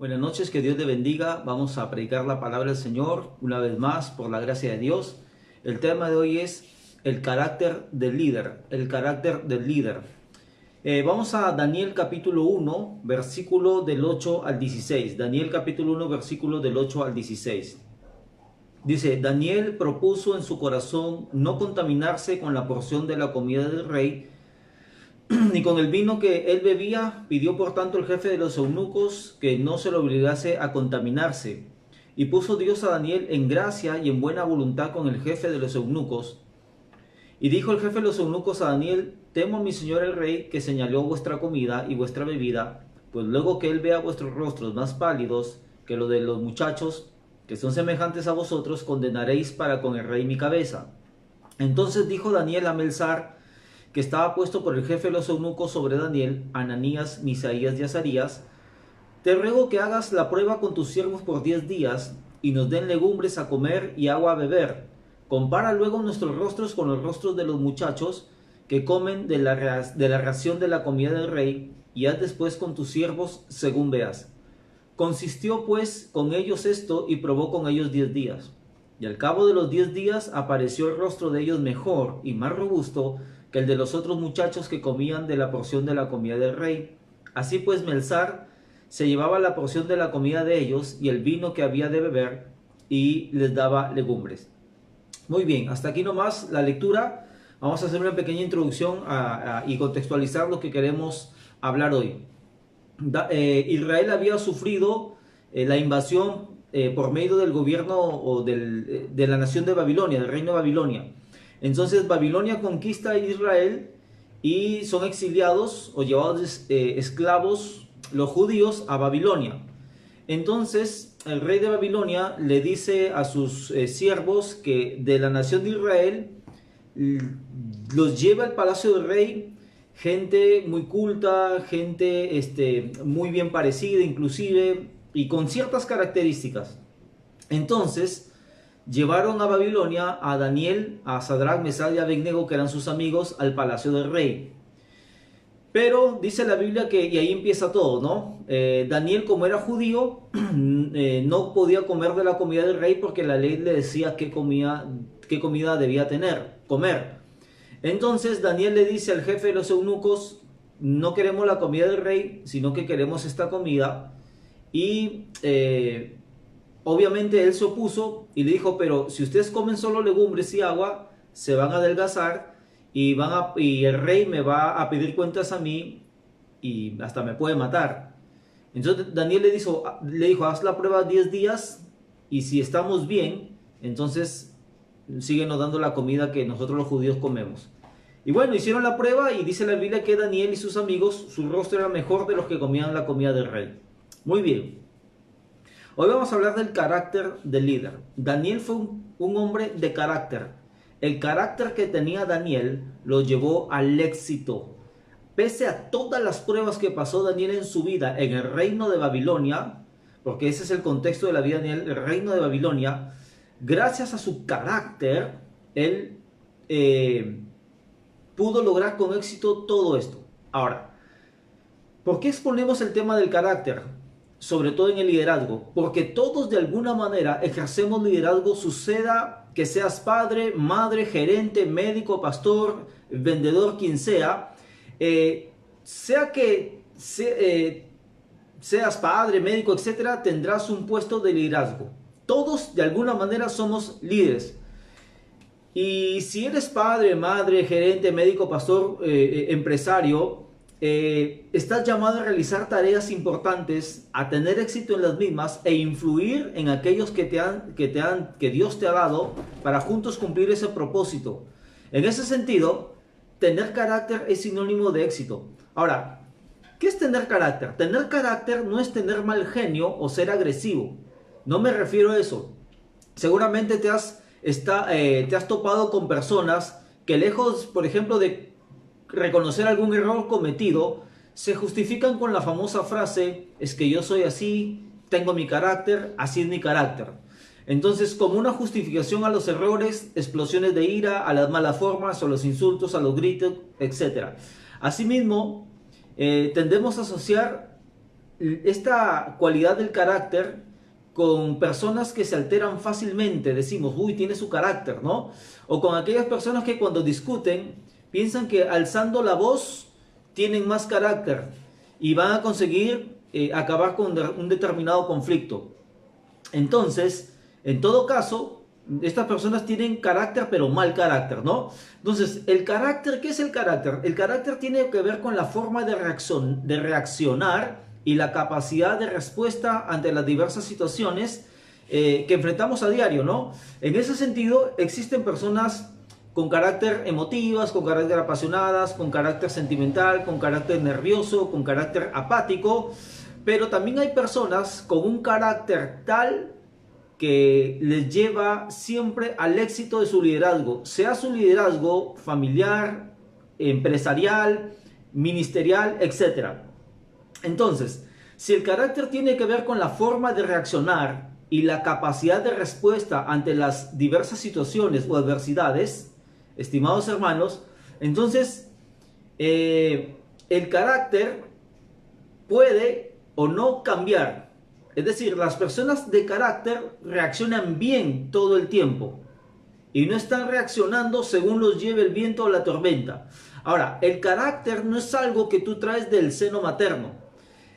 Buenas noches, que Dios te bendiga. Vamos a predicar la palabra del Señor una vez más por la gracia de Dios. El tema de hoy es el carácter del líder. El carácter del líder. Vamos a Daniel capítulo 1, versículo del 8 al 16. Daniel capítulo 1, versículo del 8 al 16. Dice: Daniel propuso en su corazón no contaminarse con la porción de la comida del rey, ni con el vino que él bebía. Pidió por tanto el jefe de los eunucos que no se lo obligase a contaminarse. Y puso Dios a Daniel en gracia y en buena voluntad con el jefe de los eunucos. Y dijo el jefe de los eunucos a Daniel: temo a mi señor el rey, que señaló vuestra comida y vuestra bebida, pues luego que él vea vuestros rostros más pálidos que los de los muchachos que son semejantes a vosotros, condenaréis para con el rey mi cabeza. Entonces dijo Daniel a Melzar, que estaba puesto por el jefe de los eunucos sobre Daniel, Ananías, Misaías y Azarías: te ruego que hagas la prueba con tus siervos por 10 días, y nos den legumbres a comer y agua a beber. Compara luego nuestros rostros con los rostros de los muchachos que comen de la ración de la comida del rey, y haz después con tus siervos según veas. Consistió pues con ellos esto, y probó con ellos 10 días. Y al cabo de los 10 días apareció el rostro de ellos mejor y más robusto que el de los otros muchachos que comían de la porción de la comida del rey. Así pues Melzar se llevaba la porción de la comida de ellos y el vino que había de beber, y les daba legumbres. Muy bien, hasta aquí nomás la lectura. Vamos a hacer una pequeña introducción y contextualizar lo que queremos hablar hoy. Israel había sufrido la invasión por medio del gobierno de la nación de Babilonia, del reino de Babilonia. Entonces Babilonia conquista a Israel y son exiliados o llevados esclavos los judíos a Babilonia. Entonces el rey de Babilonia le dice a sus siervos que de la nación de Israel los lleva al palacio del rey gente muy culta, gente muy bien parecida inclusive, y con ciertas características. Entonces llevaron a Babilonia a Daniel, a Sadrach, Mesach y Abednego, que eran sus amigos, al palacio del rey. Pero dice la Biblia que, y ahí empieza todo, ¿no? Daniel, como era judío, no podía comer de la comida del rey, porque la ley le decía qué comida debía comer. Entonces Daniel le dice al jefe de los eunucos: no queremos la comida del rey, sino que queremos esta comida. Y obviamente él se opuso y le dijo: pero si ustedes comen solo legumbres y agua, se van a adelgazar y el rey me va a pedir cuentas a mí y hasta me puede matar. Entonces Daniel le dijo: haz la prueba 10 días, y si estamos bien, entonces síguenos dando la comida que nosotros los judíos comemos. Y bueno, hicieron la prueba, y dice la Biblia que Daniel y sus amigos, su rostro era mejor de los que comían la comida del rey. Muy bien. Hoy vamos a hablar del carácter del líder. Daniel fue un hombre de carácter. El carácter que tenía Daniel lo llevó al éxito. Pese a todas las pruebas que pasó Daniel en su vida en el reino de Babilonia, porque ese es el contexto de la vida de Daniel, el reino de Babilonia, gracias a su carácter, él pudo lograr con éxito todo esto. Ahora, ¿por qué exponemos el tema del carácter? Sobre todo en el liderazgo. Porque todos de alguna manera ejercemos liderazgo, suceda que seas padre, madre, gerente, médico, pastor, vendedor, quien sea. Sea que seas padre, médico, etcétera, tendrás un puesto de liderazgo. Todos de alguna manera somos líderes. Y si eres padre, madre, gerente, médico, pastor, empresario, estás llamado a realizar tareas importantes, a tener éxito en las mismas e influir en aquellos que Dios te ha dado, para juntos cumplir ese propósito. En ese sentido, tener carácter es sinónimo de éxito. Ahora, ¿qué es tener carácter? Tener carácter no es tener mal genio o ser agresivo. No me refiero a eso. Seguramente te has topado con personas que, lejos, por ejemplo, de reconocer algún error cometido, se justifican con la famosa frase: es que yo soy así, tengo mi carácter, así es mi carácter. Entonces, como una justificación a los errores, explosiones de ira, a las malas formas, a los insultos, a los gritos, etc. Asimismo, tendemos a asociar esta cualidad del carácter con personas que se alteran fácilmente, decimos, uy, tiene su carácter, ¿no? O con aquellas personas que cuando discuten piensan que alzando la voz tienen más carácter y van a conseguir acabar con un determinado conflicto. Entonces, en todo caso, estas personas tienen carácter, pero mal carácter, ¿no? Entonces, el carácter, ¿qué es el carácter? El carácter tiene que ver con la forma de reaccionar y la capacidad de respuesta ante las diversas situaciones que enfrentamos a diario, ¿no? En ese sentido, existen personas con carácter emotivas, con carácter apasionadas, con carácter sentimental, con carácter nervioso, con carácter apático, pero también hay personas con un carácter tal que les lleva siempre al éxito de su liderazgo, sea su liderazgo familiar, empresarial, ministerial, etc. Entonces, si el carácter tiene que ver con la forma de reaccionar y la capacidad de respuesta ante las diversas situaciones o adversidades, estimados hermanos, entonces el carácter puede o no cambiar. Es decir, las personas de carácter reaccionan bien todo el tiempo y no están reaccionando según los lleve el viento o la tormenta. Ahora, el carácter no es algo que tú traes del seno materno.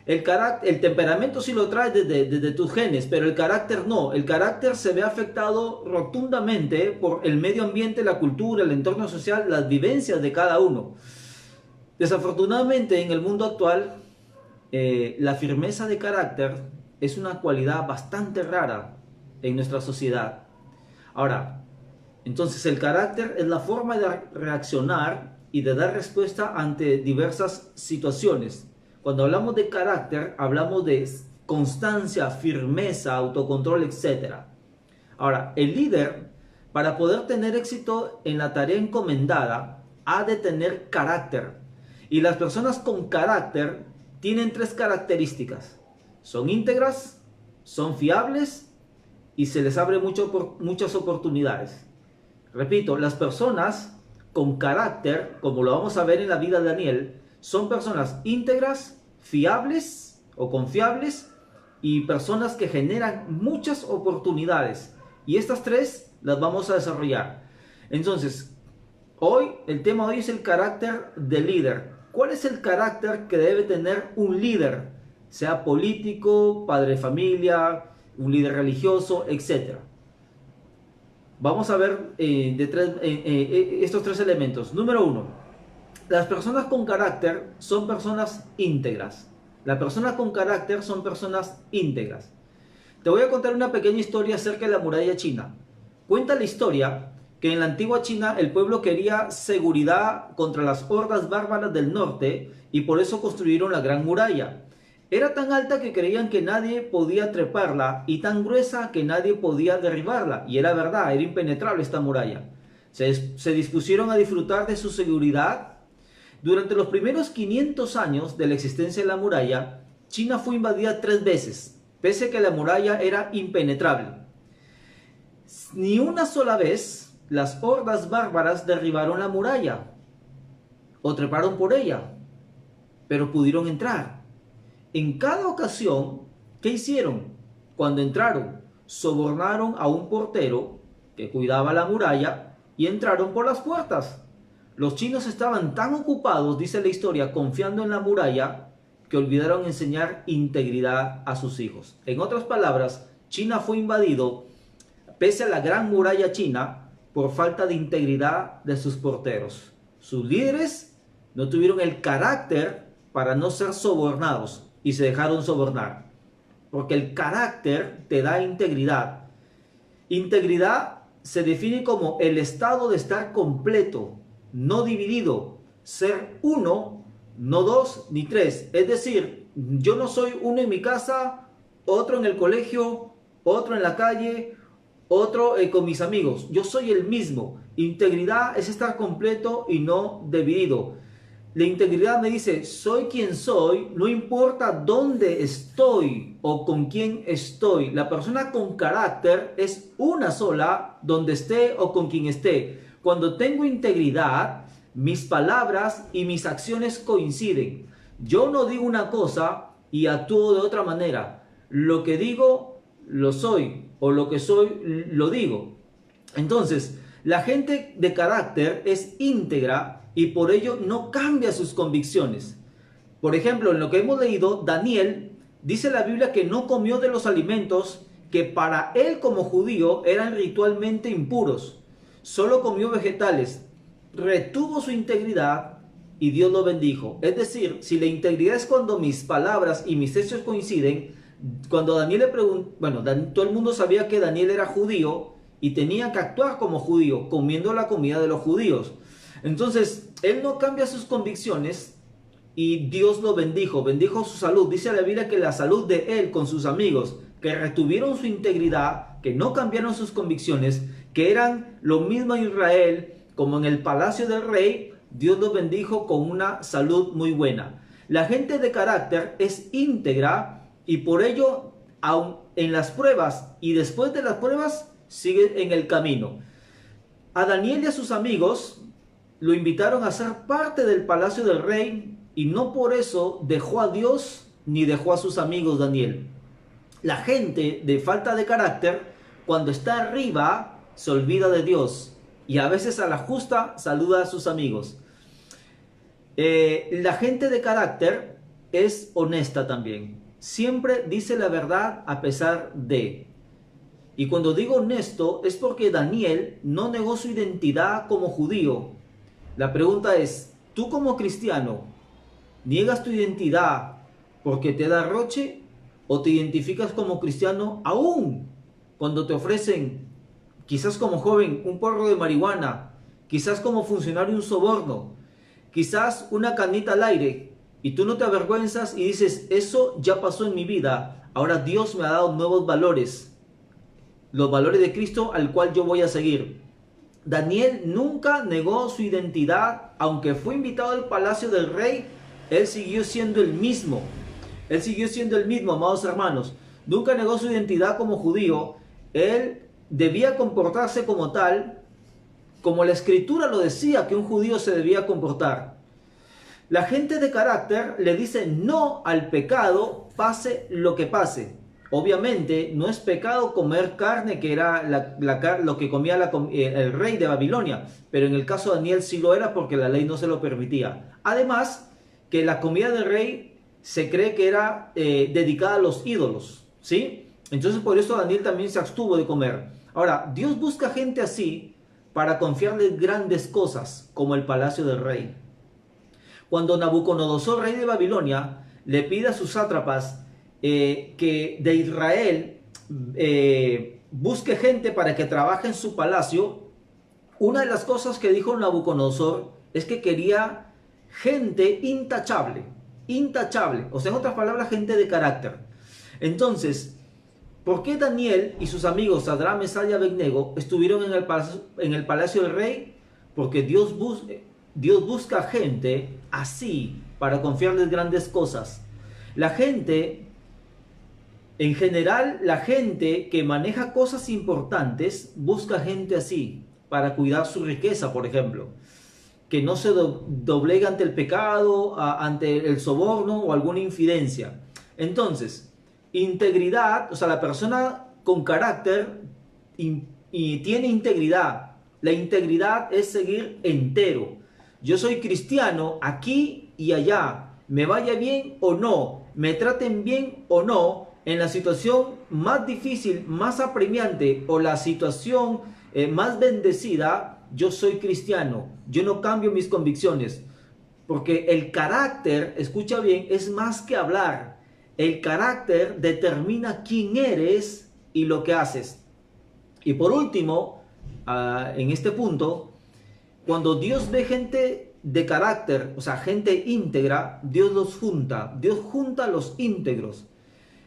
El temperamento sí lo traes desde tus genes, pero el carácter no. El carácter se ve afectado rotundamente por el medio ambiente, la cultura, el entorno social, las vivencias de cada uno. Desafortunadamente, en el mundo actual, la firmeza de carácter es una cualidad bastante rara en nuestra sociedad. Ahora, entonces el carácter es la forma de reaccionar y de dar respuesta ante diversas situaciones. Cuando hablamos de carácter, hablamos de constancia, firmeza, autocontrol, etc. Ahora, el líder, para poder tener éxito en la tarea encomendada, ha de tener carácter. Y las personas con carácter tienen tres características. Son íntegras, son fiables y se les abre muchas oportunidades. Repito, las personas con carácter, como lo vamos a ver en la vida de Daniel, son personas íntegras, fiables o confiables y personas que generan muchas oportunidades. Y estas tres las vamos a desarrollar. Entonces, el tema de hoy es el carácter del líder. ¿Cuál es el carácter que debe tener un líder? Sea político, padre de familia, un líder religioso, etc. Vamos a ver estos tres elementos. Número 1. Las personas con carácter son personas íntegras. Las personas con carácter son personas íntegras. Te voy a contar una pequeña historia acerca de la muralla china. Cuenta la historia que en la antigua China el pueblo quería seguridad contra las hordas bárbaras del norte y por eso construyeron la Gran Muralla. Era tan alta que creían que nadie podía treparla y tan gruesa que nadie podía derribarla. Y era verdad, era impenetrable esta muralla. Se dispusieron a disfrutar de su seguridad. Durante los primeros 500 años de la existencia de la muralla, China fue invadida 3 veces, pese a que la muralla era impenetrable. Ni una sola vez las hordas bárbaras derribaron la muralla o treparon por ella, pero pudieron entrar. En cada ocasión, ¿qué hicieron? Cuando entraron, sobornaron a un portero que cuidaba la muralla y entraron por las puertas. Los chinos estaban tan ocupados, dice la historia, confiando en la muralla, que olvidaron enseñar integridad a sus hijos. En otras palabras, China fue invadido, pese a la gran muralla china, por falta de integridad de sus porteros. Sus líderes no tuvieron el carácter para no ser sobornados y se dejaron sobornar. Porque el carácter te da integridad. Integridad se define como el estado de estar completo, no dividido, ser uno, no dos ni tres. Es decir, yo no soy uno en mi casa, otro en el colegio, otro en la calle, otro con mis amigos. Yo soy el mismo. Integridad es estar completo y no dividido. La integridad me dice, soy quien soy, no importa dónde estoy o con quién estoy. La persona con carácter es una sola, donde esté o con quien esté. Cuando tengo integridad, mis palabras y mis acciones coinciden. Yo no digo una cosa y actúo de otra manera. Lo que digo, lo soy, o lo que soy, lo digo. Entonces, la gente de carácter es íntegra y por ello no cambia sus convicciones. Por ejemplo, en lo que hemos leído, Daniel dice la Biblia que no comió de los alimentos que para él como judío eran ritualmente impuros. Solo comió vegetales, retuvo su integridad y Dios lo bendijo. Es decir, si la integridad es cuando mis palabras y mis hechos coinciden, cuando Daniel le preguntó, bueno, todo el mundo sabía que Daniel era judío y tenía que actuar como judío, comiendo la comida de los judíos. Entonces, él no cambia sus convicciones y Dios lo bendijo su salud. Dice la Biblia que la salud de él con sus amigos, que retuvieron su integridad, que no cambiaron sus convicciones, que eran lo mismo en Israel como en el palacio del rey, Dios los bendijo con una salud muy buena. La gente de carácter es íntegra y por ello, aun en las pruebas y después de las pruebas, sigue en el camino. A Daniel y a sus amigos lo invitaron a ser parte del palacio del rey y no por eso dejó a Dios ni dejó a sus amigos Daniel. La gente de falta de carácter, cuando está arriba, se olvida de Dios y a veces a la justa saluda a sus amigos. La gente de carácter es honesta también. Siempre dice la verdad a pesar de. Y cuando digo honesto es porque Daniel no negó su identidad como judío. La pregunta es, ¿tú como cristiano niegas tu identidad porque te da roche o te identificas como cristiano aún cuando te ofrecen, quizás como joven, un porro de marihuana, quizás como funcionario un soborno, quizás una canita al aire y tú no te avergüenzas y dices, eso ya pasó en mi vida, ahora Dios me ha dado nuevos valores, los valores de Cristo al cual yo voy a seguir? Daniel nunca negó su identidad, aunque fue invitado al palacio del rey, él siguió siendo el mismo. Él siguió siendo el mismo, amados hermanos. Nunca negó su identidad como judío. Él debía comportarse como tal, como la escritura lo decía que un judío se debía comportar. La gente de carácter le dice no al pecado, pase lo que pase. Obviamente no es pecado comer carne, que era lo que comía el rey de Babilonia, pero en el caso de Daniel sí lo era porque la ley no se lo permitía. Además, que la comida del rey se cree que era dedicada a los ídolos, ¿sí? Entonces por eso Daniel también se abstuvo de comer. Ahora, Dios busca gente así para confiarle grandes cosas, como el palacio del rey. Cuando Nabucodonosor, rey de Babilonia, le pide a sus sátrapas que de Israel busque gente para que trabaje en su palacio, una de las cosas que dijo Nabucodonosor es que quería gente intachable, o sea, en otras palabras, gente de carácter. Entonces, ¿por qué Daniel y sus amigos Sadrach, Mesach y Abednego estuvieron en el palacio del rey? Porque Dios busca gente así para confiarles grandes cosas. La gente, en general, la gente que maneja cosas importantes busca gente así para cuidar su riqueza, por ejemplo, que no se doblega ante el pecado, ante el soborno o alguna infidencia. Entonces, integridad, o sea, la persona con carácter y tiene integridad. La integridad es seguir entero. Yo soy cristiano aquí y allá, me vaya bien o no, me traten bien o no, en la situación más difícil, más apremiante o la situación más bendecida, yo soy cristiano, yo no cambio mis convicciones, porque el carácter, escucha bien, es más que hablar. El carácter determina quién eres y lo que haces. Y por último, en este punto, cuando Dios ve gente de carácter, o sea, gente íntegra, Dios los junta. Dios junta a los íntegros.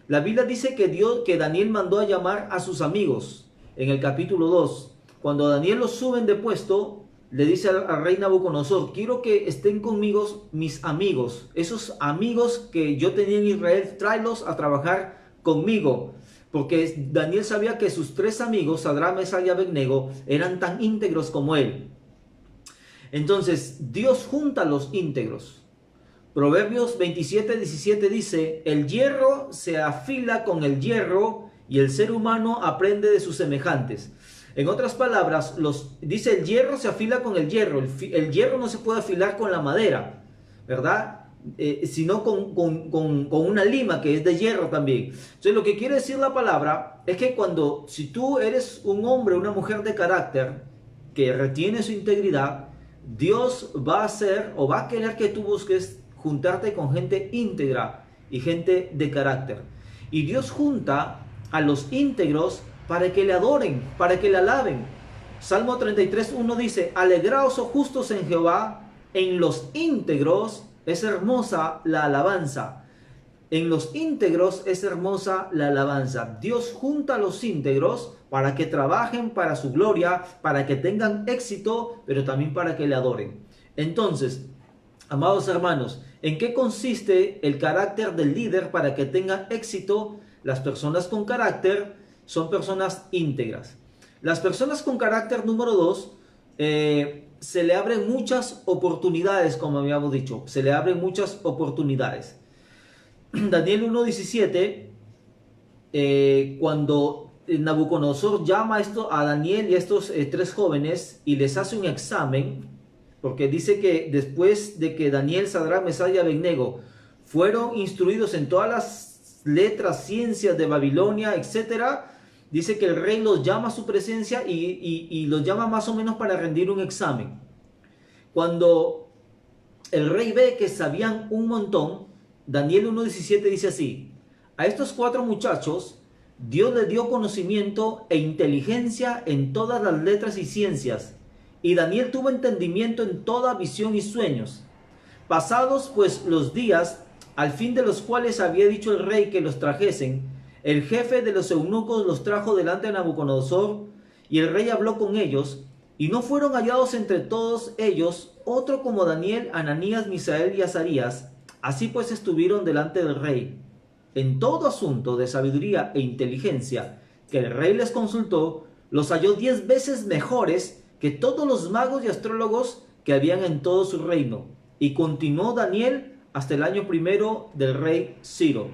La Biblia dice que Daniel mandó a llamar a sus amigos en el capítulo 2. Cuando Daniel los suben de puesto, le dice al rey Nabucodonosor, quiero que estén conmigo mis amigos, esos amigos que yo tenía en Israel, tráelos a trabajar conmigo. Porque Daniel sabía que sus tres amigos, Sadrach, Mesach y Abednego, eran tan íntegros como él. Entonces, Dios junta a los íntegros. Proverbios 27:17 dice, el hierro se afila con el hierro y el ser humano aprende de sus semejantes. En otras palabras, dice el hierro se afila con el hierro. El hierro no se puede afilar con la madera, ¿verdad? Sino con una lima que es de hierro también. Entonces lo que quiere decir la palabra es que si tú eres un hombre o una mujer de carácter que retiene su integridad, Dios va a hacer o va a querer que tú busques juntarte con gente íntegra y gente de carácter. Y Dios junta a los íntegros para que le adoren, para que le alaben. Salmo 33:1 dice, alegraos, oh justos, en Jehová, en los íntegros es hermosa la alabanza. En los íntegros es hermosa la alabanza. Dios junta a los íntegros para que trabajen para su gloria, para que tengan éxito, pero también para que le adoren. Entonces, amados hermanos, ¿en qué consiste el carácter del líder para que tenga éxito? Las personas con carácter son personas íntegras. Las personas con carácter número 2, se le abren muchas oportunidades, como habíamos dicho, se le abren muchas oportunidades. Daniel 1:17, cuando Nabucodonosor llama a Daniel y a estos 3 jóvenes y les hace un examen, porque dice que después de que Daniel, Sadrach, Mesach y Abednego fueron instruidos en todas las letras, ciencias de Babilonia, etcétera, dice que el rey los llama a su presencia y los llama más o menos para rendir un examen. Cuando el rey ve que sabían un montón, Daniel 1:17 dice así, a estos 4 muchachos Dios les dio conocimiento e inteligencia en todas las letras y ciencias, y Daniel tuvo entendimiento en toda visión y sueños. Pasados pues los días, al fin de los cuales había dicho el rey que los trajesen, el jefe de los eunucos los trajo delante de Nabucodonosor, y el rey habló con ellos, y no fueron hallados entre todos ellos otro como Daniel, Ananías, Misael y Azarías. Así pues estuvieron delante del rey. En todo asunto de sabiduría e inteligencia que el rey les consultó, los halló 10 veces mejores que todos los magos y astrólogos que habían en todo su reino. Y continuó Daniel hasta el año primero del rey Ciro.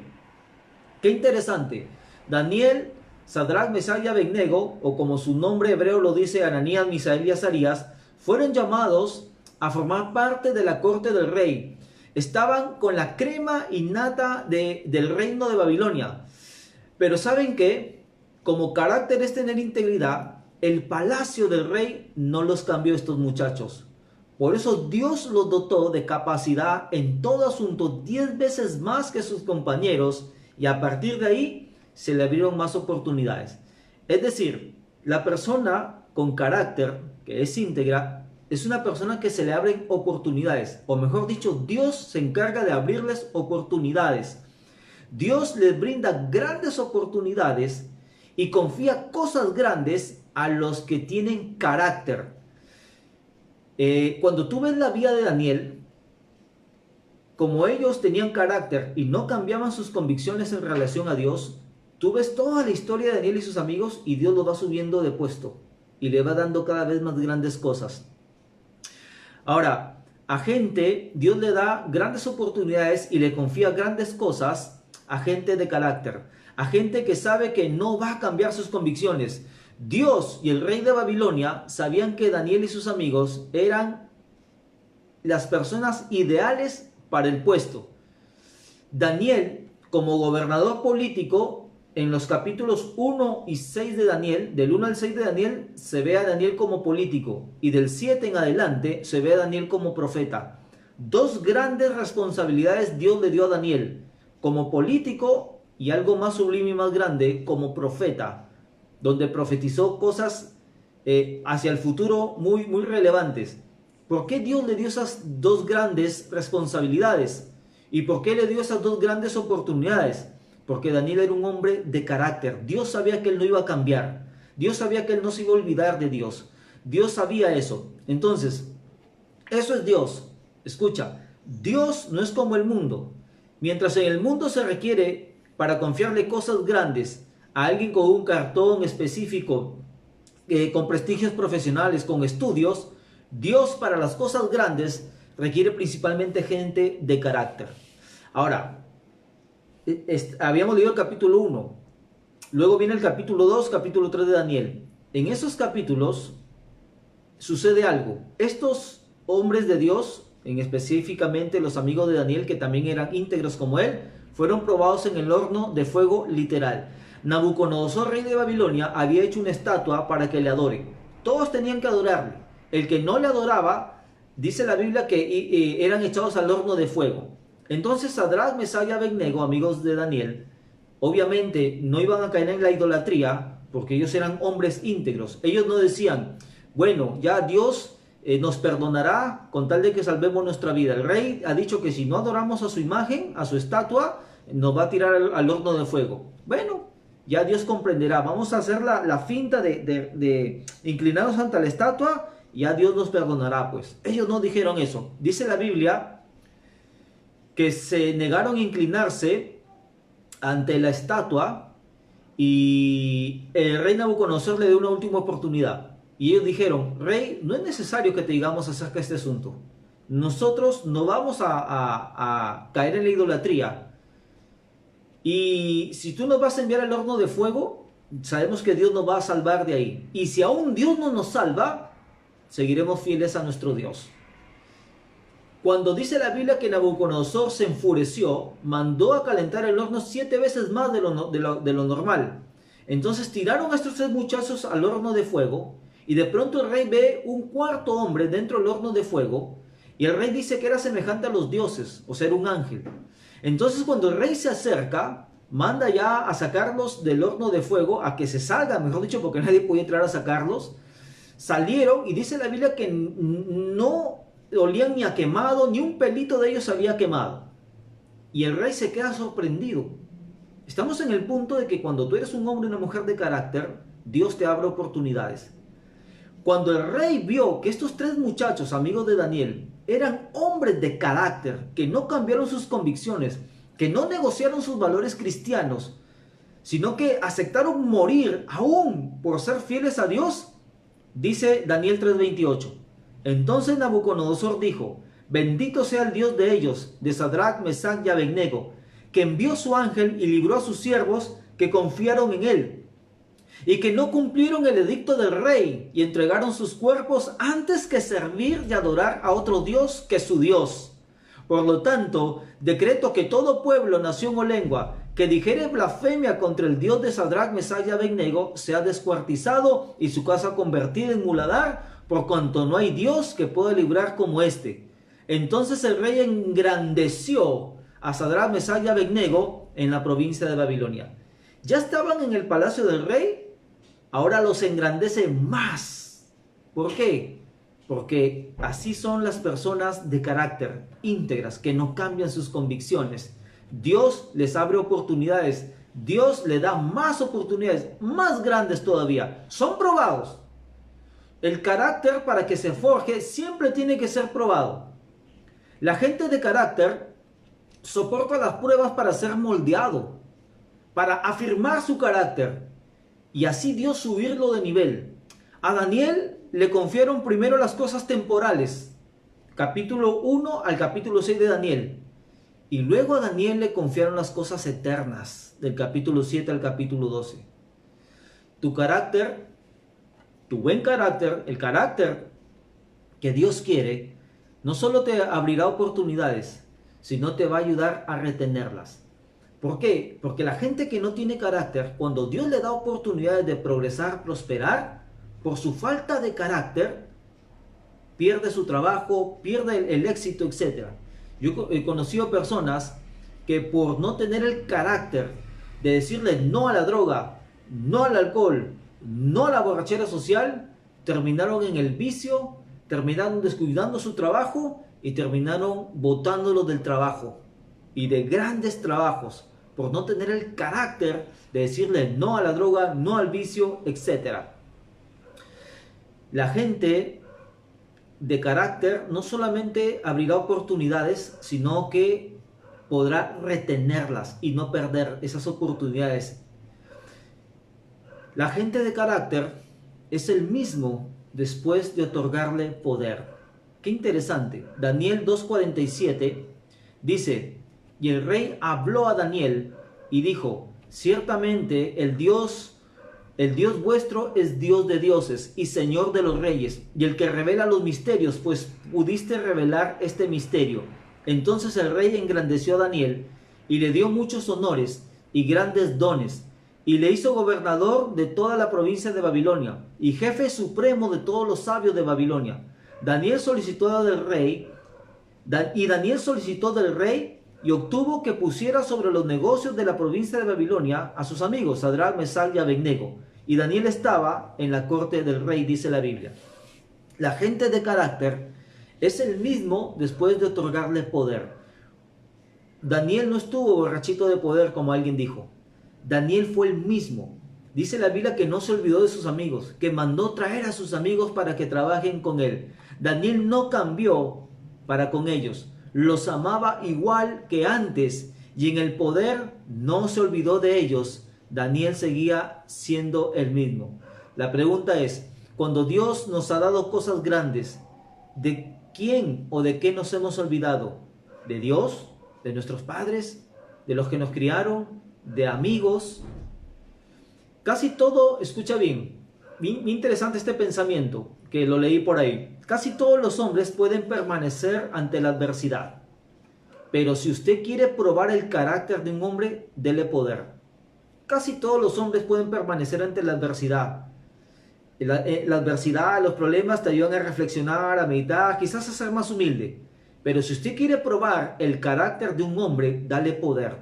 Qué interesante. Daniel, Sadrach, Mesach y Abednego, o como su nombre hebreo lo dice, Ananías, Misael y Azarías, fueron llamados a formar parte de la corte del rey. Estaban con la crema innata del reino de Babilonia. Pero ¿saben qué? Como carácter es tener integridad, el palacio del rey no los cambió estos muchachos. Por eso Dios los dotó de capacidad en todo asunto 10 veces más que sus compañeros, y a partir de ahí se le abrieron más oportunidades. Es decir, la persona con carácter, que es íntegra, es una persona que se le abren oportunidades, o mejor dicho, Dios se encarga de abrirles oportunidades. Dios les brinda grandes oportunidades y confía cosas grandes a los que tienen carácter. Cuando tú ves la vida de Daniel, como ellos tenían carácter y no cambiaban sus convicciones en relación a Dios, tú ves toda la historia de Daniel y sus amigos y Dios lo va subiendo de puesto y le va dando cada vez más grandes cosas. Ahora, a gente, Dios le da grandes oportunidades y le confía grandes cosas a gente de carácter, a gente que sabe que no va a cambiar sus convicciones. Dios y el rey de Babilonia sabían que Daniel y sus amigos eran las personas ideales para el puesto. Daniel, como gobernador político, en los capítulos 1 y 6 de Daniel, del 1 al 6 de Daniel, se ve a Daniel como político, y del 7 en adelante se ve a Daniel como profeta. 2 grandes responsabilidades Dios le dio a Daniel, como político y algo más sublime y más grande, como profeta, donde profetizó cosas hacia el futuro muy, muy relevantes. ¿Por qué Dios le dio esas 2 grandes responsabilidades? ¿Y por qué le dio esas 2 grandes oportunidades? Porque Daniel era un hombre de carácter. Dios sabía que él no iba a cambiar. Dios sabía que él no se iba a olvidar de Dios. Dios sabía eso. Entonces, eso es Dios. Escucha, Dios no es como el mundo. Mientras en el mundo se requiere para confiarle cosas grandes a alguien con un cartón específico, con prestigios profesionales, con estudios, Dios para las cosas grandes requiere principalmente gente de carácter. Ahora, habíamos leído el capítulo 1, luego viene el capítulo 2, capítulo 3 de Daniel. En esos capítulos sucede algo. Estos hombres de Dios, en específicamente los amigos de Daniel, que también eran íntegros como él, fueron probados en el horno de fuego literal. Nabucodonosor, rey de Babilonia, había hecho una estatua para que le adoren. Todos tenían que adorarle. El que no le adoraba, dice la Biblia que eran echados al horno de fuego. Entonces Sadrach, Mesach y Abednego, amigos de Daniel, obviamente no iban a caer en la idolatría porque ellos eran hombres íntegros. Ellos no decían, bueno, ya Dios nos perdonará con tal de que salvemos nuestra vida. El rey ha dicho que si no adoramos a su imagen, a su estatua, nos va a tirar al horno de fuego. Bueno, ya Dios comprenderá. Vamos a hacer la finta de inclinarnos ante la estatua y ya Dios nos perdonará. Pues ellos no dijeron eso. Dice la Biblia que se negaron a inclinarse ante la estatua y el rey Nabucodonosor le dio una última oportunidad. Y ellos dijeron, rey, no es necesario que te digamos acerca de este asunto. Nosotros no vamos a caer en la idolatría. Y si tú nos vas a enviar al horno de fuego, sabemos que Dios nos va a salvar de ahí. Y si aún Dios no nos salva, seguiremos fieles a nuestro Dios. Cuando dice la Biblia que Nabucodonosor se enfureció, mandó a calentar el horno 7 veces más de lo normal. Entonces tiraron a estos 3 muchachos al horno de fuego, y de pronto el rey ve un cuarto hombre dentro del horno de fuego, y el rey dice que era semejante a los dioses, o sea, era un ángel. Entonces cuando el rey se acerca, manda ya a sacarlos del horno de fuego, a que se salgan, mejor dicho, porque nadie podía entrar a sacarlos. Salieron, y dice la Biblia que no olían ni a quemado, ni un pelito de ellos había quemado. Y el rey se queda sorprendido. Estamos en el punto de que cuando tú eres un hombre y una mujer de carácter, Dios te abre oportunidades. Cuando el rey vio que estos 3 muchachos, amigos de Daniel, eran hombres de carácter, que no cambiaron sus convicciones, que no negociaron sus valores cristianos, sino que aceptaron morir aún por ser fieles a Dios, dice Daniel 3:28. Entonces Nabucodonosor dijo, bendito sea el Dios de ellos, de Sadrach, Mesach y Abednego, que envió su ángel y libró a sus siervos que confiaron en él, y que no cumplieron el edicto del rey y entregaron sus cuerpos antes que servir y adorar a otro Dios que su Dios. Por lo tanto, decreto que todo pueblo, nación o lengua que dijere blasfemia contra el Dios de Sadrach, Mesach y Abednego sea descuartizado y su casa convertida en muladar, por cuanto no hay Dios que pueda librar como este. Entonces el rey engrandeció a Sadrach, Mesach y Abednego en la provincia de Babilonia. Ya estaban en el palacio del rey, ahora los engrandece más. ¿Por qué? Porque así son las personas de carácter, íntegras, que no cambian sus convicciones. Dios les abre oportunidades, Dios les da más oportunidades, más grandes todavía. Son probados. El carácter, para que se forje, siempre tiene que ser probado. La gente de carácter soporta las pruebas para ser moldeado, para afirmar su carácter y así Dios subirlo de nivel. A Daniel le confiaron primero las cosas temporales, capítulo 1 al capítulo 6 de Daniel, y luego a Daniel le confiaron las cosas eternas, del capítulo 7 al capítulo 12. Tu carácter, tu buen carácter, el carácter que Dios quiere, no solo te abrirá oportunidades, sino te va a ayudar a retenerlas. ¿Por qué? Porque la gente que no tiene carácter, cuando Dios le da oportunidades de progresar, prosperar, por su falta de carácter, pierde su trabajo, pierde el éxito, etc. Yo he conocido personas que por no tener el carácter de decirle no a la droga, no al alcohol, no a la borrachera social, terminaron en el vicio, terminaron descuidando su trabajo y terminaron botándolos del trabajo y de grandes trabajos por no tener el carácter de decirle no a la droga, no al vicio, etc. La gente de carácter no solamente abrirá oportunidades, sino que podrá retenerlas y no perder esas oportunidades. La gente de carácter es el mismo después de otorgarle poder. Qué interesante. Daniel 2:47 dice, y el rey habló a Daniel y dijo, ciertamente el Dios vuestro es Dios de dioses y Señor de los reyes, y el que revela los misterios, pues pudiste revelar este misterio. Entonces el rey engrandeció a Daniel y le dio muchos honores y grandes dones, y le hizo gobernador de toda la provincia de Babilonia y jefe supremo de todos los sabios de Babilonia. Daniel solicitó del rey y obtuvo que pusiera sobre los negocios de la provincia de Babilonia a sus amigos, Sadrach, Mesach y Abednego. Y Daniel estaba en la corte del rey, dice la Biblia. La gente de carácter es el mismo después de otorgarle poder. Daniel no estuvo borrachito de poder como alguien dijo. Daniel fue el mismo. Dice la Biblia que no se olvidó de sus amigos, que mandó traer a sus amigos para que trabajen con él. Daniel no cambió para con ellos. Los amaba igual que antes y en el poder no se olvidó de ellos. Daniel seguía siendo el mismo. La pregunta es, cuando Dios nos ha dado cosas grandes, ¿de quién o de qué nos hemos olvidado? ¿De Dios? ¿De nuestros padres? ¿De los que nos criaron? ¿De amigos? Casi todo, escucha bien interesante este pensamiento que lo leí por ahí. Casi todos los hombres pueden permanecer ante la adversidad, pero si usted quiere probar el carácter de un hombre, dele poder. Casi todos los hombres pueden permanecer ante la adversidad. La adversidad, los problemas te ayudan a reflexionar, a meditar, quizás a ser más humilde. Pero si usted quiere probar el carácter de un hombre, dale poder.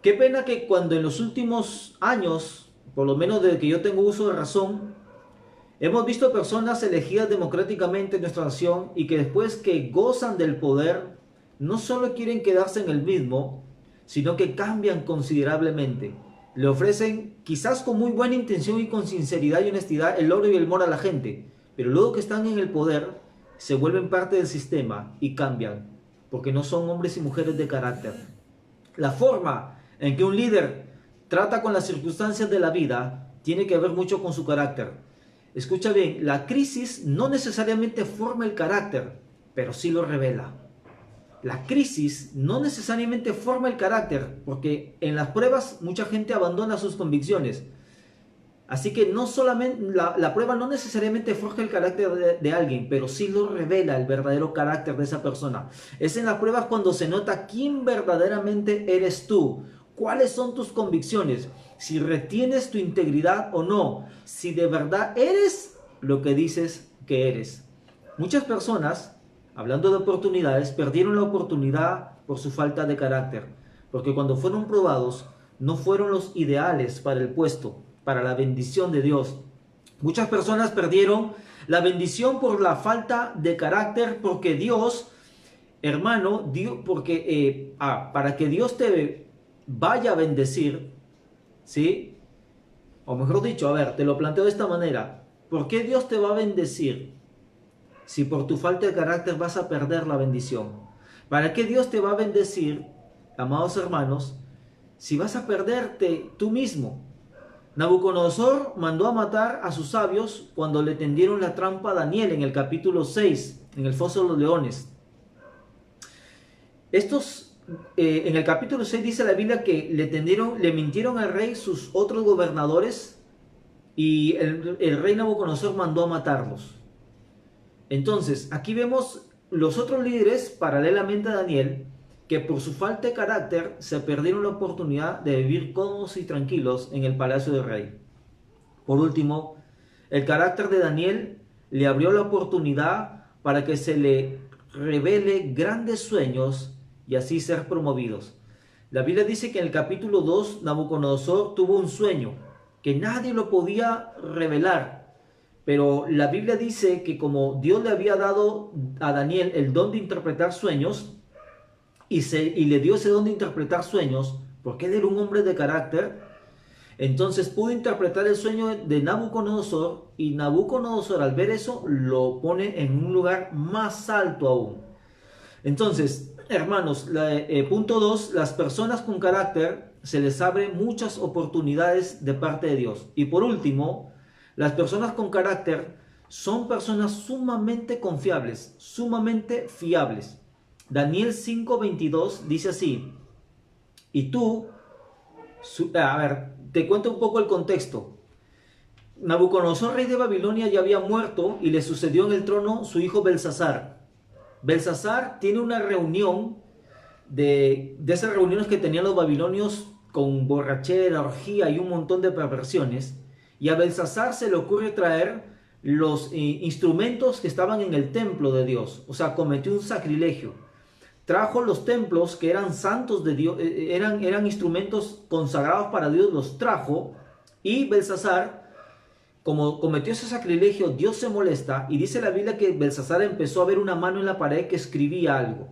Qué pena que cuando en los últimos años, por lo menos desde que yo tengo uso de razón, hemos visto personas elegidas democráticamente en nuestra nación y que después que gozan del poder, no solo quieren quedarse en el mismo, sino que cambian considerablemente. Le ofrecen, quizás con muy buena intención y con sinceridad y honestidad, el oro y el moro a la gente, pero luego que están en el poder, se vuelven parte del sistema y cambian, porque no son hombres y mujeres de carácter. La forma en que un líder trata con las circunstancias de la vida tiene que ver mucho con su carácter. Escucha bien, la crisis no necesariamente forma el carácter, pero sí lo revela. La crisis no necesariamente forma el carácter, porque en las pruebas mucha gente abandona sus convicciones. Así que no solamente la prueba no necesariamente forja el carácter de alguien, pero sí lo revela el verdadero carácter de esa persona. Es en las pruebas cuando se nota quién verdaderamente eres tú, cuáles son tus convicciones, si retienes tu integridad o no, si de verdad eres lo que dices que eres. Muchas personas, hablando de oportunidades, perdieron la oportunidad por su falta de carácter, porque cuando fueron probados no fueron los ideales para el puesto, para la bendición de Dios. Muchas personas perdieron la bendición por la falta de carácter, porque Dios, hermano, para que Dios te vaya a bendecir, ¿sí? O mejor dicho, a ver, te lo planteo de esta manera. ¿Por qué Dios te va a bendecir si por tu falta de carácter vas a perder la bendición? ¿Para qué Dios te va a bendecir, amados hermanos, si vas a perderte tú mismo? Nabucodonosor mandó a matar a sus sabios cuando le tendieron la trampa a Daniel en el capítulo 6, en el foso de los leones. En el capítulo 6 dice la Biblia que le mintieron al rey sus otros gobernadores y el rey Nabucodonosor mandó a matarlos. Entonces, aquí vemos los otros líderes, paralelamente a Daniel, que por su falta de carácter se perdieron la oportunidad de vivir cómodos y tranquilos en el palacio del rey. Por último, el carácter de Daniel le abrió la oportunidad para que se le revele grandes sueños y así ser promovidos. La Biblia dice que en el capítulo 2 Nabucodonosor tuvo un sueño que nadie lo podía revelar, pero la Biblia dice que como Dios le había dado a Daniel el don de interpretar sueños y le dio ese don de interpretar sueños porque él era un hombre de carácter, entonces pudo interpretar el sueño de Nabucodonosor, y Nabucodonosor al ver eso lo pone en un lugar más alto aún. Entonces, hermanos, punto 2, las personas con carácter se les abre muchas oportunidades de parte de Dios. Y por último, las personas con carácter son personas sumamente confiables, sumamente fiables. Daniel 5:22 dice así, y tú, a ver, te cuento un poco el contexto. Nabucodonosor, rey de Babilonia, ya había muerto y le sucedió en el trono su hijo Belsasar. Belsasar tiene una reunión de esas reuniones que tenían los babilonios con borrachera, orgía y un montón de perversiones. Y a Belsasar se le ocurre traer los instrumentos que estaban en el templo de Dios. O sea, cometió un sacrilegio. Trajo los templos que eran santos de Dios, eran instrumentos consagrados para Dios, los trajo. Y Belsasar, como cometió ese sacrilegio, Dios se molesta. Y dice la Biblia que Belsasar empezó a ver una mano en la pared que escribía algo.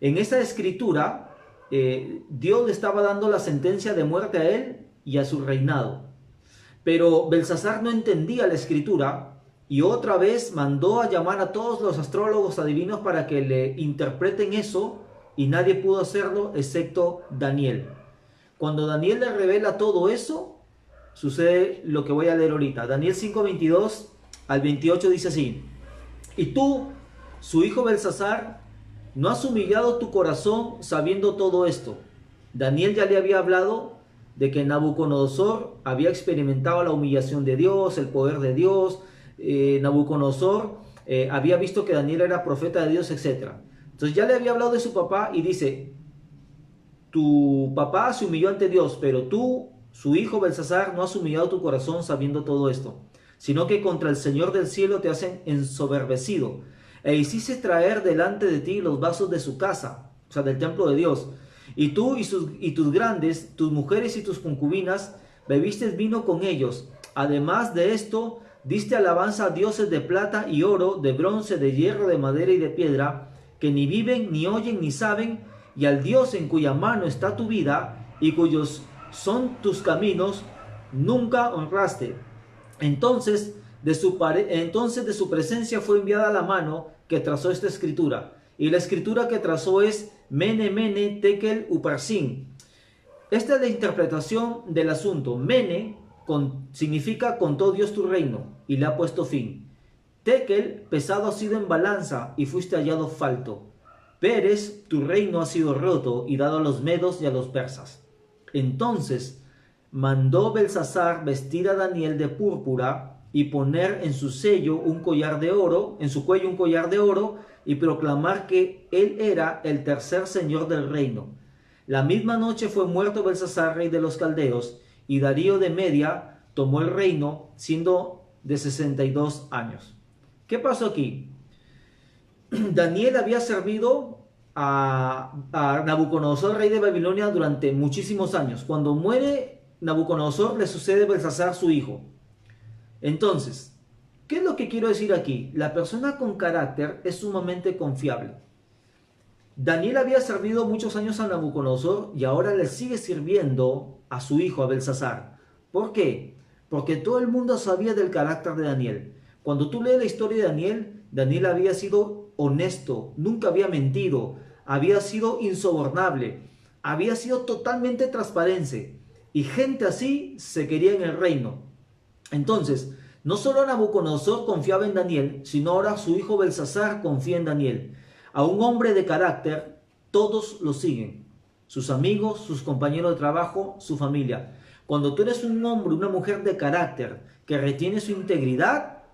En esa escritura, Dios le estaba dando la sentencia de muerte a él y a su reinado. Pero Belsasar no entendía la escritura y otra vez mandó a llamar a todos los astrólogos adivinos para que le interpreten eso, y nadie pudo hacerlo excepto Daniel. Cuando Daniel le revela todo eso, sucede lo que voy a leer ahorita. Daniel 5:22 al 28 dice así: y tú, su hijo Belsasar, ¿no has humillado tu corazón sabiendo todo esto? Daniel ya le había hablado de que Nabucodonosor había experimentado la humillación de Dios, el poder de Dios. Nabucodonosor había visto que Daniel era profeta de Dios, etc. Entonces ya le había hablado de su papá y dice, tu papá se humilló ante Dios, pero tú, su hijo Belsasar, no has humillado tu corazón sabiendo todo esto, sino que contra el Señor del cielo te has ensoberbecido, e hiciste traer delante de ti los vasos de su casa, o sea, del templo de Dios. Y tú y tus grandes, tus mujeres y tus concubinas, bebiste vino con ellos. Además de esto, diste alabanza a dioses de plata y oro, de bronce, de hierro, de madera y de piedra, que ni viven, ni oyen, ni saben, y al Dios en cuya mano está tu vida, y cuyos son tus caminos, nunca honraste. Entonces de su presencia fue enviada la mano que trazó esta escritura. Y la escritura que trazó es Mene, Mene, Tekel, Uparsin. Esta es la interpretación del asunto. Mene significa contó Dios tu reino y le ha puesto fin. Tekel, pesado ha sido en balanza y fuiste hallado falto. Peres, tu reino ha sido roto y dado a los medos y a los persas. Entonces mandó Belsasar vestir a Daniel de púrpura y poner en su sello un collar de oro, en su cuello un collar de oro, y proclamar que él era el tercer señor del reino. La misma noche fue muerto Belsasar, rey de los caldeos, y Darío de Media tomó el reino, siendo de 62 años. ¿Qué pasó aquí? Daniel había servido a Nabucodonosor, rey de Babilonia, durante muchísimos años. Cuando muere Nabucodonosor, le sucede a Belsasar, su hijo. Entonces, ¿qué es lo que quiero decir aquí? La persona con carácter es sumamente confiable. Daniel había servido muchos años a Nabucodonosor y ahora le sigue sirviendo a su hijo, a Belsasar. ¿Por qué? Porque todo el mundo sabía del carácter de Daniel. Cuando tú lees la historia de Daniel, Daniel había sido honesto, nunca había mentido, había sido insobornable, había sido totalmente transparente, y gente así se quería en el reino. Entonces, no solo Nabucodonosor confiaba en Daniel, sino ahora su hijo Belsasar confía en Daniel. A un hombre de carácter, todos lo siguen. Sus amigos, sus compañeros de trabajo, su familia. Cuando tú eres un hombre, una mujer de carácter, que retiene su integridad,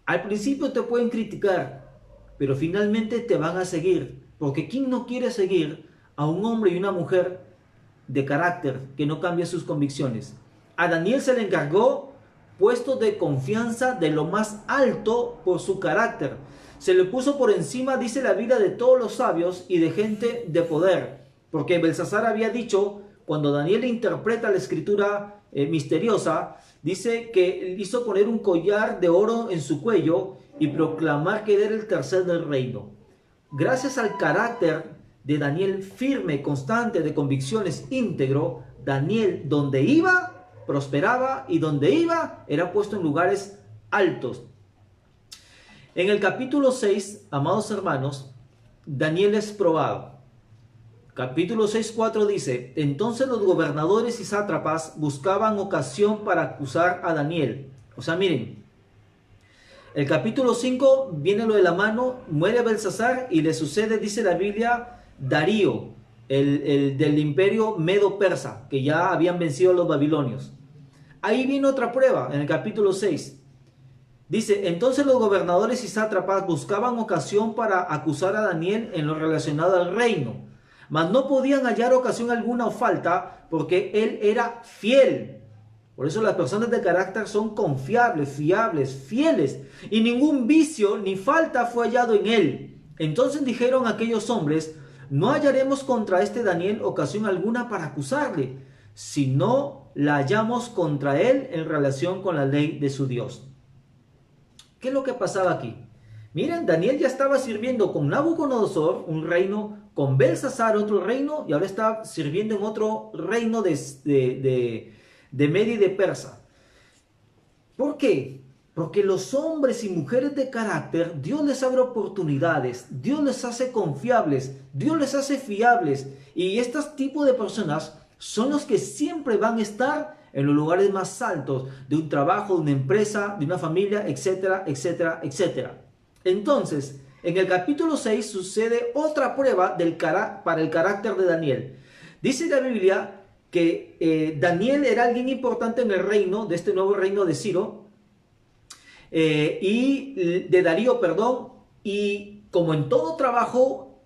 al principio te pueden criticar, pero finalmente te van a seguir. Porque ¿quién no quiere seguir a un hombre y una mujer de carácter que no cambia sus convicciones? A Daniel se le encargó puesto de confianza de lo más alto por su carácter. Se le puso por encima, dice la Biblia, de todos los sabios y de gente de poder. Porque Belsasar había dicho, cuando Daniel interpreta la escritura misteriosa, dice que hizo poner un collar de oro en su cuello y proclamar que era el tercer del reino. Gracias al carácter de Daniel firme, constante, de convicciones, íntegro, Daniel donde iba prosperaba, y donde iba era puesto en lugares altos. En el capítulo 6, amados hermanos, Daniel es probado. Capítulo 6:4 dice: entonces los gobernadores y sátrapas buscaban ocasión para acusar a Daniel. O sea, miren, El capítulo 5 viene lo de la mano, muere Belsasar y le sucede, dice la Biblia, Darío, el del imperio medo-persa, que ya habían vencido a los babilonios. Ahí viene otra prueba, en el capítulo 6. Dice, entonces los gobernadores y sátrapas buscaban ocasión para acusar a Daniel en lo relacionado al reino, mas no podían hallar ocasión alguna o falta, porque él era fiel. Por eso las personas de carácter son confiables, fiables, fieles, y ningún vicio ni falta fue hallado en él. Entonces dijeron aquellos hombres, no hallaremos contra este Daniel ocasión alguna para acusarle, si no la hallamos contra él en relación con la ley de su Dios. ¿Qué es lo que pasaba aquí? Miren, Daniel ya estaba sirviendo con Nabucodonosor, un reino, con Belsasar, otro reino, y ahora está sirviendo en otro reino de Media y de Persa. ¿Por qué? Porque los hombres y mujeres de carácter, Dios les abre oportunidades, Dios les hace confiables, Dios les hace fiables, y estos tipos de personas son los que siempre van a estar en los lugares más altos de un trabajo, de una empresa, de una familia, etcétera, etcétera, etcétera. Entonces, en el capítulo 6 sucede otra prueba para el carácter de Daniel. Dice la Biblia que Daniel era alguien importante en el reino, de este nuevo reino de Ciro, y de Darío, perdón, y como en todo trabajo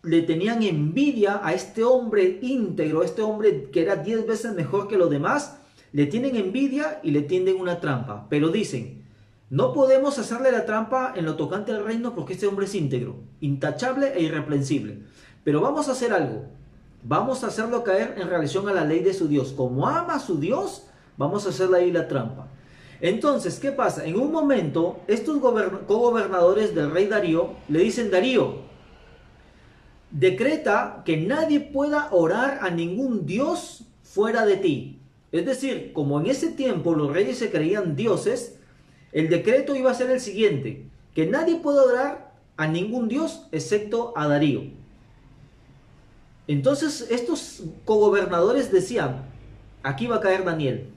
le tenían envidia a este hombre íntegro, este hombre que era 10 veces mejor que los demás, le tienen envidia y le tienden una trampa, pero dicen, no podemos hacerle la trampa en lo tocante al reino porque este hombre es íntegro, intachable e irreprensible, pero vamos a hacer algo. Vamos a hacerlo caer en relación a la ley de su Dios. Como ama a su Dios, vamos a hacerle ahí la trampa. Entonces, ¿qué pasa? En un momento, estos cogobernadores del rey Darío le dicen, Darío, decreta que nadie pueda orar a ningún Dios fuera de ti. Es decir, como en ese tiempo los reyes se creían dioses, el decreto iba a ser el siguiente, que nadie pueda orar a ningún Dios excepto a Darío. Entonces estos cogobernadores decían, aquí va a caer Daniel,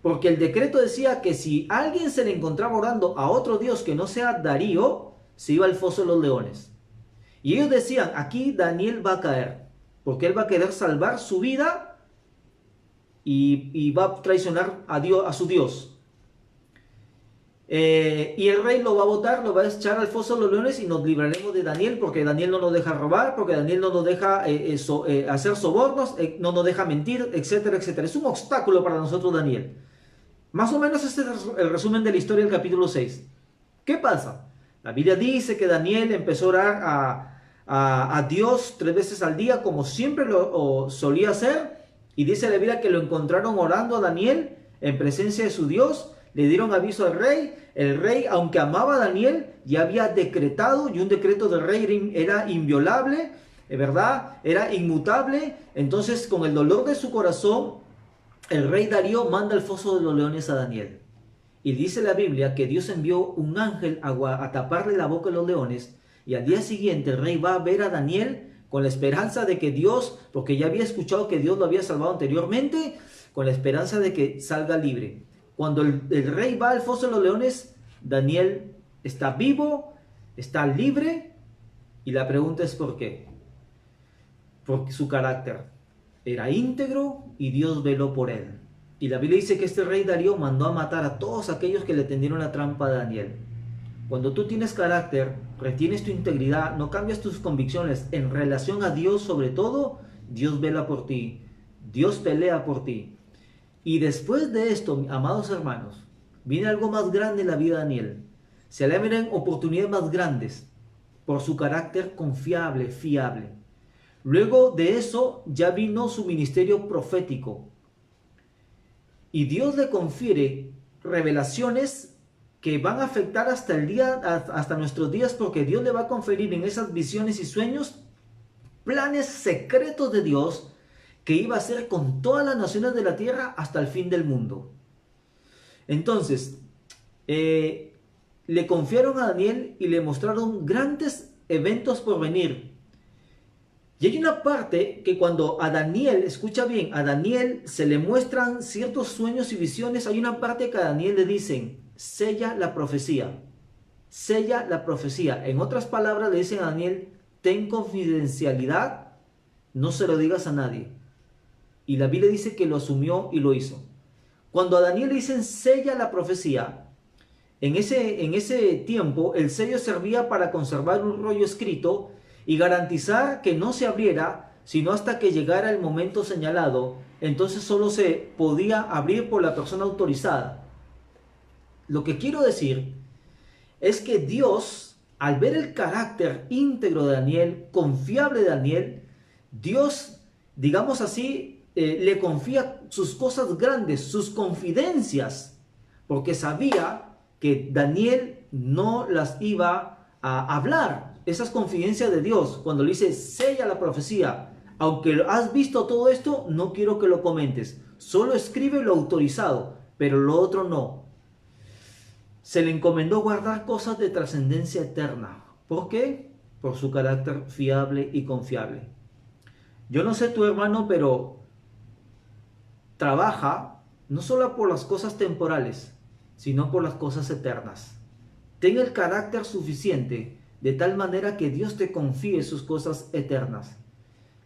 porque el decreto decía que si alguien se le encontraba orando a otro Dios que no sea Darío, se iba al foso de los leones. Y ellos decían, aquí Daniel va a caer, porque él va a querer salvar su vida y va a traicionar a Dios, a su Dios. Y el rey lo va a botar, lo va a echar al foso de los leones y nos libraremos de Daniel, porque Daniel no nos deja robar, porque Daniel no nos deja hacer sobornos, no nos deja mentir, etcétera, etcétera. Es un obstáculo para nosotros Daniel. Más o menos este es el resumen de la historia del capítulo 6. ¿Qué pasa? La Biblia dice que Daniel empezó a orar a Dios 3 veces al día, como siempre lo solía hacer, y dice la Biblia que lo encontraron orando a Daniel en presencia de su Dios. Le dieron aviso al rey. El rey, aunque amaba a Daniel, ya había decretado, y un decreto del rey era inviolable, ¿verdad? Era inmutable. Entonces, con el dolor de su corazón, el rey Darío manda al foso de los leones a Daniel. Y dice la Biblia que Dios envió un ángel a taparle la boca a los leones, y al día siguiente el rey va a ver a Daniel con la esperanza de que Dios, porque ya había escuchado que Dios lo había salvado anteriormente, con la esperanza de que salga libre. Cuando el rey va al foso de los leones, Daniel está vivo, está libre, y la pregunta es ¿por qué? Porque su carácter era íntegro y Dios veló por él. Y la Biblia dice que este rey Darío mandó a matar a todos aquellos que le tendieron la trampa a Daniel. Cuando tú tienes carácter, retienes tu integridad, no cambias tus convicciones en relación a Dios sobre todo, Dios vela por ti, Dios pelea por ti. Y después de esto, amados hermanos, viene algo más grande en la vida de Daniel. Se le abren oportunidades más grandes por su carácter confiable, fiable. Luego de eso ya vino su ministerio profético. Y Dios le confiere revelaciones que van a afectar hasta nuestros días, porque Dios le va a conferir en esas visiones y sueños planes secretos de Dios que iba a hacer con todas las naciones de la tierra hasta el fin del mundo. Entonces, le confiaron a Daniel y le mostraron grandes eventos por venir. Y hay una parte que cuando a Daniel, escucha bien, a Daniel se le muestran ciertos sueños y visiones, hay una parte que a Daniel le dicen, sella la profecía. sella la profecía. En otras palabras, le dicen a Daniel, ten confidencialidad, no se lo digas a nadie. Y la Biblia dice que lo asumió y lo hizo. Cuando a Daniel le dicen, sella la profecía, en ese tiempo el sello servía para conservar un rollo escrito y garantizar que no se abriera sino hasta que llegara el momento señalado. Entonces solo se podía abrir por la persona autorizada. Lo que quiero decir es que Dios, al ver el carácter íntegro de Daniel, confiable de Daniel, Dios, digamos así, le confía sus cosas grandes, sus confidencias, porque sabía que Daniel no las iba a hablar. Esas confidencias de Dios, cuando le dice, sella la profecía, aunque has visto todo esto, no quiero que lo comentes, solo escribe lo autorizado, pero lo otro no. Se le encomendó guardar cosas de trascendencia eterna. ¿Por qué? Por su carácter fiable y confiable. Yo no sé tu hermano, pero trabaja no solo por las cosas temporales, sino por las cosas eternas. Ten el carácter suficiente de tal manera que Dios te confíe sus cosas eternas.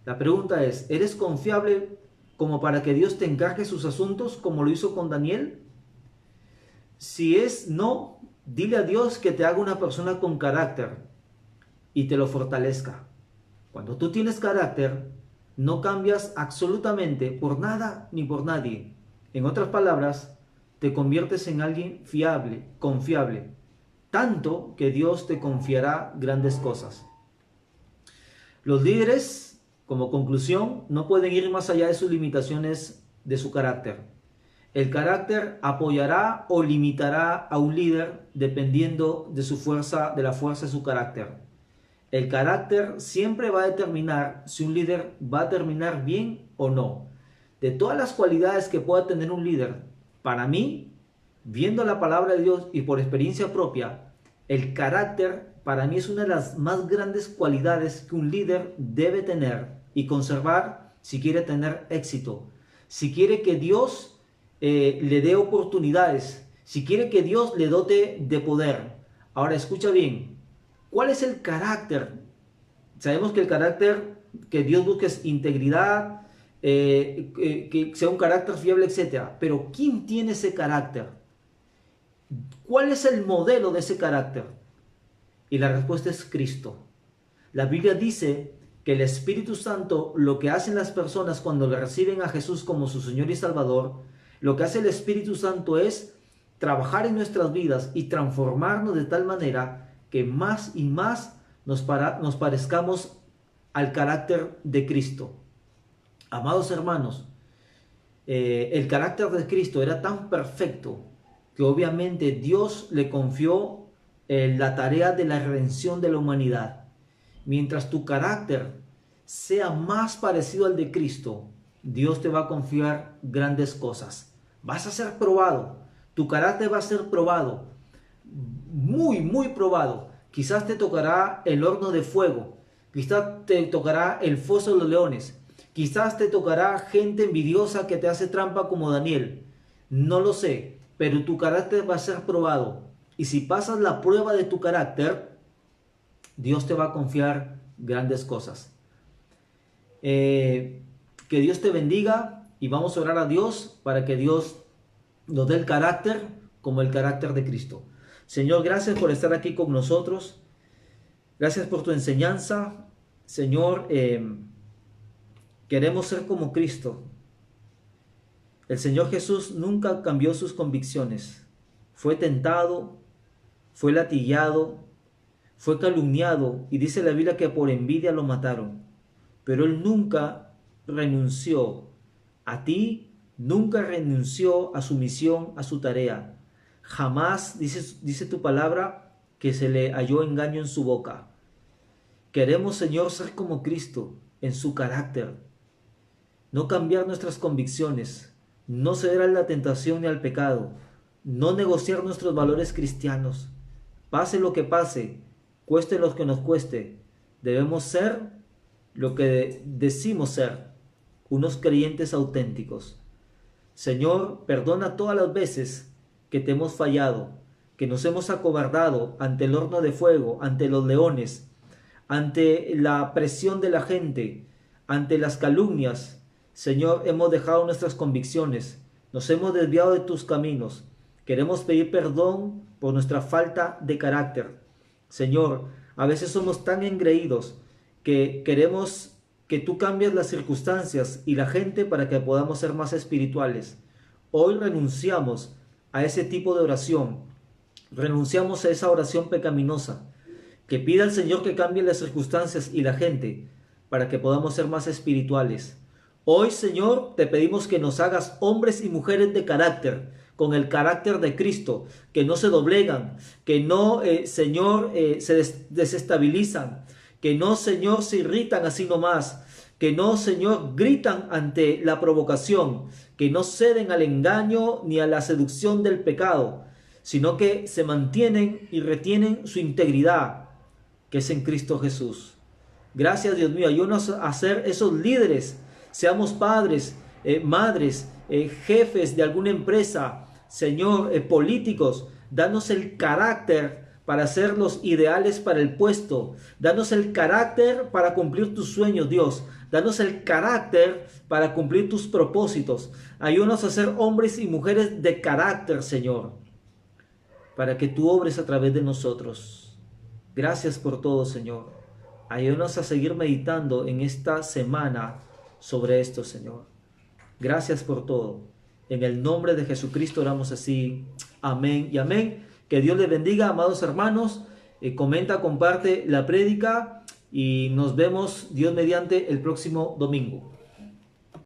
La pregunta es, ¿eres confiable como para que Dios te encargue sus asuntos como lo hizo con Daniel? Si es no, dile a Dios que te haga una persona con carácter y te lo fortalezca. Cuando tú tienes carácter, no cambias absolutamente por nada ni por nadie. En otras palabras, te conviertes en alguien fiable, confiable, tanto que Dios te confiará grandes cosas. Los líderes, como conclusión, no pueden ir más allá de sus limitaciones de su carácter. El carácter apoyará o limitará a un líder dependiendo de su fuerza, de la fuerza de su carácter. El carácter siempre va a determinar si un líder va a terminar bien o no. De todas las cualidades que pueda tener un líder, para mí, viendo la palabra de Dios y por experiencia propia, el carácter para mí es una de las más grandes cualidades que un líder debe tener y conservar si quiere tener éxito. Si quiere que Dios le dé oportunidades, si quiere que Dios le dote de poder. Ahora escucha bien, ¿cuál es el carácter? Sabemos que el carácter que Dios busca es integridad, que sea un carácter fiable, etc. Pero ¿quién tiene ese carácter? ¿Cuál es el modelo de ese carácter? Y la respuesta es Cristo. La Biblia dice que el Espíritu Santo, lo que hacen las personas cuando le reciben a Jesús como su Señor y Salvador, lo que hace el Espíritu Santo es trabajar en nuestras vidas y transformarnos de tal manera que más y más nos parezcamos al carácter de Cristo. Amados hermanos, el carácter de Cristo era tan perfecto que obviamente Dios le confió la tarea de la redención de la humanidad. Mientras tu carácter sea más parecido al de Cristo, Dios te va a confiar grandes cosas. Vas a ser probado, tu carácter va a ser probado, muy, muy probado. Quizás te tocará el horno de fuego, quizás te tocará el foso de los leones, quizás te tocará gente envidiosa que te hace trampa como Daniel. No lo sé, pero tu carácter va a ser probado. Y si pasas la prueba de tu carácter, Dios te va a confiar grandes cosas. Que Dios te bendiga y vamos a orar a Dios para que Dios nos dé el carácter como el carácter de Cristo. Señor, gracias por estar aquí con nosotros. Gracias por tu enseñanza. Señor, queremos ser como Cristo. El Señor Jesús nunca cambió sus convicciones. Fue tentado, fue latigueado, fue calumniado y dice la Biblia que por envidia lo mataron. Pero Él nunca renunció a ti, nunca renunció a su misión, a su tarea. Jamás, dice tu palabra, que se le halló engaño en su boca. Queremos, Señor, ser como Cristo en su carácter. No cambiar nuestras convicciones, no ceder a la tentación ni al pecado, no negociar nuestros valores cristianos. Pase lo que pase, cueste lo que nos cueste, debemos ser lo que decimos ser, unos creyentes auténticos. Señor, perdona todas las veces que te hemos fallado. que nos hemos acobardado ante el horno de fuego, ante los leones, ante la presión de la gente, ante las calumnias. Señor, hemos dejado nuestras convicciones, nos hemos desviado de tus caminos. Queremos pedir perdón por nuestra falta de carácter. Señor, a veces somos tan engreídos que queremos que tú cambies las circunstancias y la gente para que podamos ser más espirituales. Hoy renunciamos a ese tipo de oración. Renunciamos a esa oración pecaminosa. Que pida al Señor que cambie las circunstancias y la gente para que podamos ser más espirituales. Hoy, Señor, te pedimos que nos hagas hombres y mujeres de carácter, con el carácter de Cristo, que no se doblegan, que no, Señor, se desestabilizan, que no, Señor, se irritan así nomás, que no, Señor, gritan ante la provocación, que no ceden al engaño ni a la seducción del pecado, sino que se mantienen y retienen su integridad, que es en Cristo Jesús. Gracias, Dios mío, ayúdanos a ser esos líderes, seamos padres, madres, jefes de alguna empresa, Señor, políticos. Danos el carácter para ser los ideales para el puesto. Danos el carácter para cumplir tus sueños, Dios. Danos el carácter para cumplir tus propósitos. Ayúdanos a ser hombres y mujeres de carácter, Señor, para que tú obres a través de nosotros. Gracias por todo, Señor. Ayúdanos a seguir meditando en esta semana sobre esto, Señor. Gracias por todo. En el nombre de Jesucristo oramos así. Amén y amén. Que Dios les bendiga, amados hermanos. Comenta, comparte la prédica y nos vemos, Dios mediante, el próximo domingo.